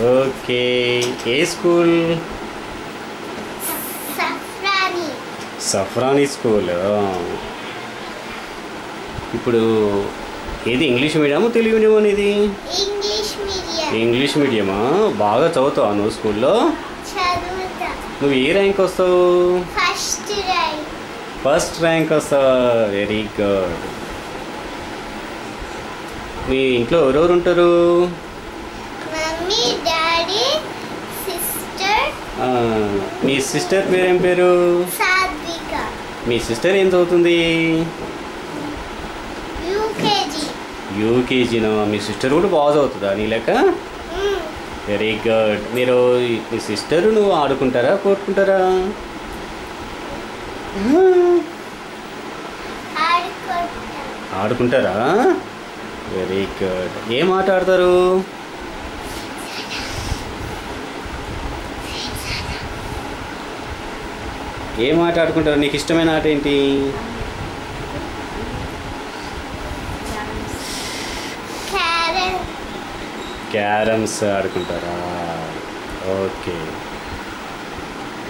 Okay. ఏ school? సఫ్రానీ school. ఇప్పుడు ఏది ఇంగ్లీష్ మీడియమా తెలుగు మీడియం అనేది? ఇంగ్లీష్ మీడియమా? బాగా చదువుతావా నువ్వు స్కూల్లో? నువ్వు ఏ ర్యాంక్ వస్తావు? ఫస్ట్ ర్యాంక్ వస్తావా? Very good. మీ ఇంట్లో ఎవరెవరు ఉంటారు? Mummy, daddy, sister. మీ సిస్టర్ పేరేం పేరు? సాత్విక. మీ సిస్టర్ ఏం చదువుతుంది? యూకేజీనా? మీ సిస్టర్ కూడా బాగా చదువుతుందా నీ లెక్క? Very good. మీరు మీ సిస్టర్ నువ్వు ఆడుకుంటారా కోరుకుంటారా? ఆడుకుంటారా? Very good. ఏం ఆట ఆడతారు? ఏం ఆట ఆడుకుంటారు? నీకు ఇష్టమైన ఆట ఏంటి? క్యారమ్స్ ఆడుకుంటారా? ఓకే.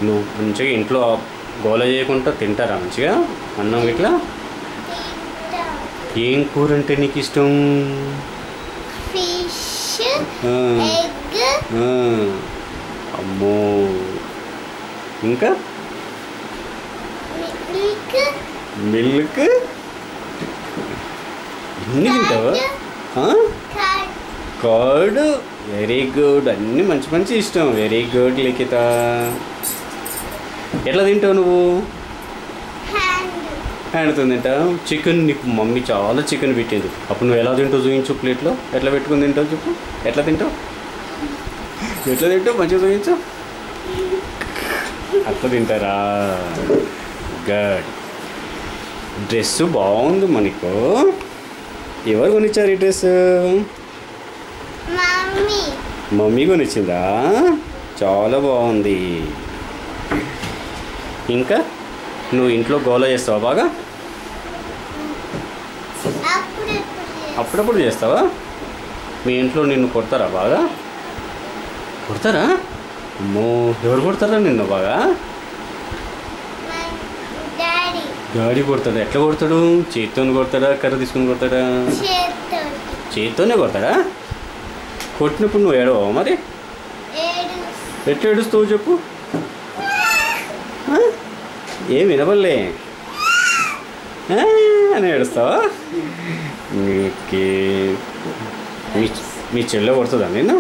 నువ్వు మంచిగా ఇంట్లో గోల చేయకుండా తింటారా మంచిగా అన్నం ఇట్లా? ఏం కూర అంటే నీకు ఇష్టం? అమ్మో. ఇంకా మిల్క్. ఇన్ని తింటావా? కర్డ్. Very good. అన్నీ మంచి మంచి ఇష్టం. వెరీ గుడ్ లిఖిత. ఎట్లా తింటావు నువ్వు? హ్యాండ్తో తింటావు. చికెన్ నీకు మమ్మీ చాలా చికెన్ పెట్టింది. అప్పుడు నువ్వు ఎలా తింటావు చూపించు ప్లేట్లో. ఎట్లా పెట్టుకుని తింటావు చెప్పు. ఎట్లా తింటావు? ఎట్లా తింటావు? మంచిగా చూపించు. అట్లా తింటారా? గుడ్. డ్రెస్ బాగుంది మనకు. ఎవరు కొనిచ్చారు ఈ డ్రెస్? మమ్మీ కొనిచ్చిందా? చాలా బాగుంది. ఇంకా నువ్వు ఇంట్లో గోల చేస్తావా బాగా? అప్పుడప్పుడు చేస్తావా? మీ ఇంట్లో నిన్ను కొడతారా బాగా? కొడతారా? అమ్మో, ఎవరు కొడతారా నిన్ను బాగా? డాడీ కొడతాడా? ఎట్లా కొడతాడు? చేతితో కొడతాడా కర్ర తీసుకుని కొడతాడా? చేతితోనే కొడతాడా? కొట్టినప్పుడు నువ్వు ఏడవా మరి? ఎట్లా ఏడుస్తావు చెప్పు. ఏం వినబడలే అని ఏడుస్తావా? ఓకే. మీ చెల్లె కొడుతుందా నేను?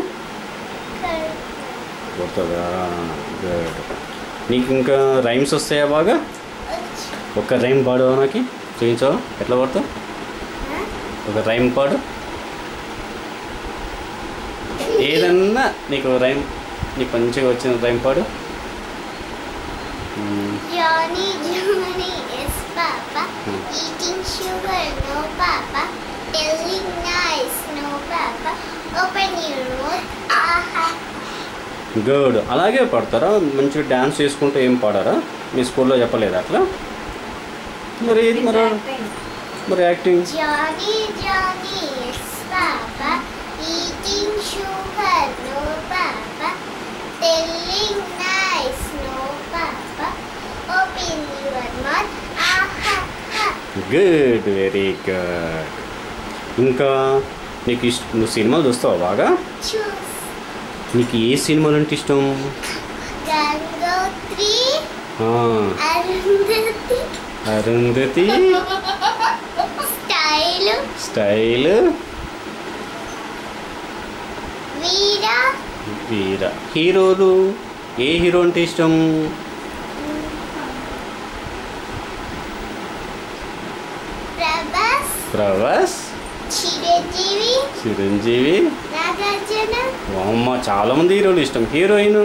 కొడుతుందా? గుడ్. నీకు ఇంకా రైమ్స్ వస్తాయా బాగా? ఒక రైమ్ పాడవా? నాకు చూపించావా ఎట్లా పాడతావు? ఒక రైమ్ పాడు. ఏదన్నా నీకు రైమ్, నీకు మంచిగా వచ్చిన రైమ్ పాడు. Johnny, Johnny is Papa, eating sugar, no Papa, telling lies, no Papa, open your mouth, aha. Good. అలాగే పాడతారా? మంచిగా డ్యాన్స్ చేసుకుంటూ ఏం పాడారా? మీ స్కూల్లో చెప్పలేదా అట్లా? మరి ఏది మరి acting? Johnny, Johnny is Papa, eating sugar, no Papa, telling lies, no Papa, open your mouth, aha. Good. Very good. ఇంకా నీకు నువ్వు సినిమాలు చూస్తావా బాగా? నీకు ఏ సినిమాలు అంటే ఇష్టం? గంగోత్రి, అరుంధతి, స్టైల్, వీర. హీరోలు ఏ హీరో అంటే ఇష్టం? ప్రభాస్, చిరంజీవి, అమ్మ చాలా మంది హీరోలు ఇష్టం. హీరోయిన్?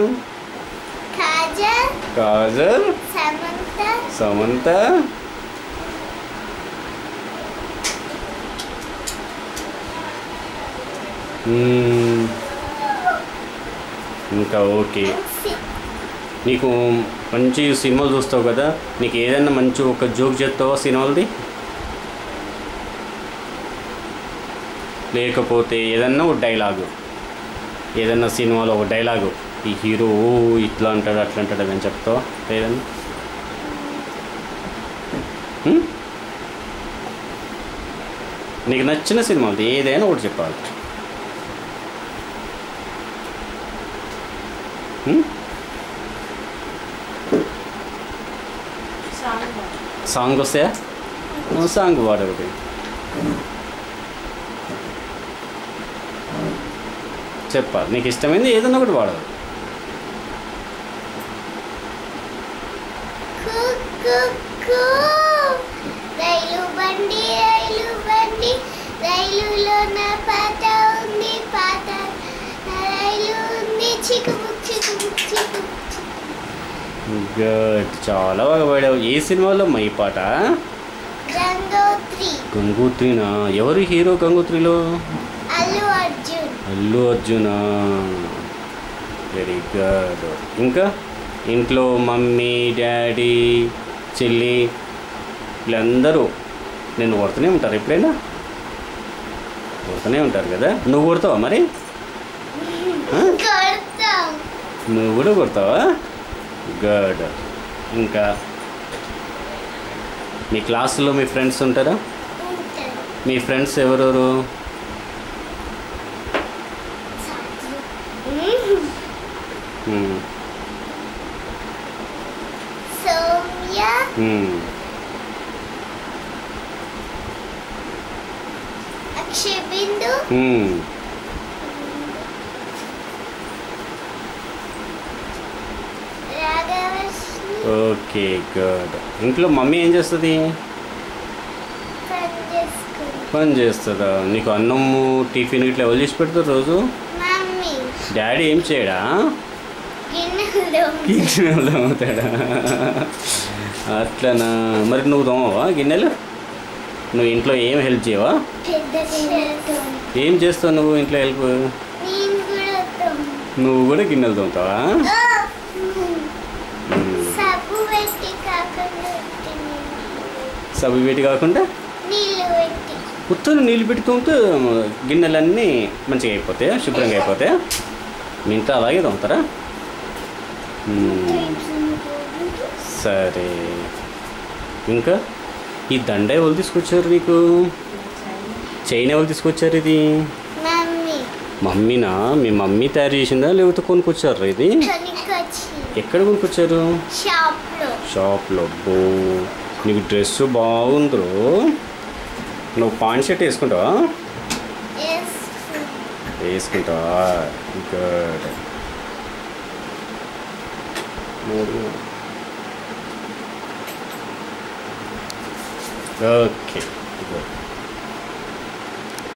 కాజల్, సమంత. ఇంకా ఓకే. నీకు మంచి సినిమాలు చూస్తావు కదా, నీకు ఏదైనా మంచి ఒక జోక్ చెప్తావా సినిమాలది? లేకపోతే ఏదన్నా ఒక డైలాగు ఏదన్నా సినిమాలో ఒక డైలాగు ఈ హీరో ఇట్లా అంటాడు అట్లా అంటాడు అని చెప్తావా ఏదన్నా? నీకు నచ్చిన సినిమా ఏదైనా ఒకటి చెప్పాలి. సాంగ్ వస్తాయా? సాంగ్ పాడు ఒకటి చెప్పాలి. నీకు ఇష్టమైంది ఏదన్నా ఒకటి పాడదు. రైలు బండి రైలు బండి రైలులో నా పాట ఉంది పాట రైలు ఉంది చిక్కుబుక్ చిక్కుబుక్ చిక్కుబుక్. గుడ్, చాలా బాగా పాడావు. ఏ సినిమాలో మా ఈ పాట? గంగోత్రి. గంగోత్రినా? ఎవరు హీరో గంగోత్రిలో? అల్లు అర్జున్. అల్లు అర్జునా? Very good. ఇంకా ఇంట్లో మమ్మీ డాడీ చెల్లి వీళ్ళందరూ నిన్ను కొడుతూనే ఉంటారు. ఎప్పుడైనా కొడుతూనే ఉంటారు కదా. నువ్వు కొడతావా మరి? నువ్వు కూడా కొడతావా? గుడ్. ఇంకా మీ క్లాసులో మీ ఫ్రెండ్స్ ఉంటారా? మీ ఫ్రెండ్స్ ఎవరెవరు? సౌమ్య, అక్షయ్ బిందు, రాఘవశ్రీ. Okay good. ఇంట్లో మమ్మీ ఏం చేస్తుంది? పని చేస్తుందా? నీకు అన్నము టిఫిన్ ఇట్లా ఎవరు చేసి పెడతారు రోజు? మమ్మీ. డాడీ ఏం చేయడా? గిన్నెలు తోముతాడా? అట్లనా? మరి నువ్వు తోమవా గిన్నెలు? నువ్వు ఇంట్లో ఏం హెల్ప్ చేయవా? ఏం చేస్తావు నువ్వు ఇంట్లో హెల్ప్? నువ్వు కూడా గిన్నెలు తోముతావా? సబ్బు పెట్టి కాకుండా ఉత్తరం నీళ్ళు పెట్టి తోమితే గిన్నెలన్నీ మంచిగా అయిపోతాయా? శుభ్రంగా అయిపోతాయా? మీ ఇంట్లో అలాగే తోముతారా? సరే. ఇంకా ఈ దండ ఎవరు తీసుకొచ్చారు నీకు? చైన్ ఎవరు తీసుకొచ్చారు? ఇది మమ్మీనా? మీ మమ్మీ తయారు చేసిందా లేకపోతే కొనుక్కొచ్చారు? ఇది ఎక్కడ కొనుక్కొచ్చారు? షాప్లో. బో, నీకు డ్రెస్ బాగుందో. నువ్వు పాయింట్ షర్ట్ వేసుకుంటావా? వేసుకుంటావా? గుడ్. ఓకే.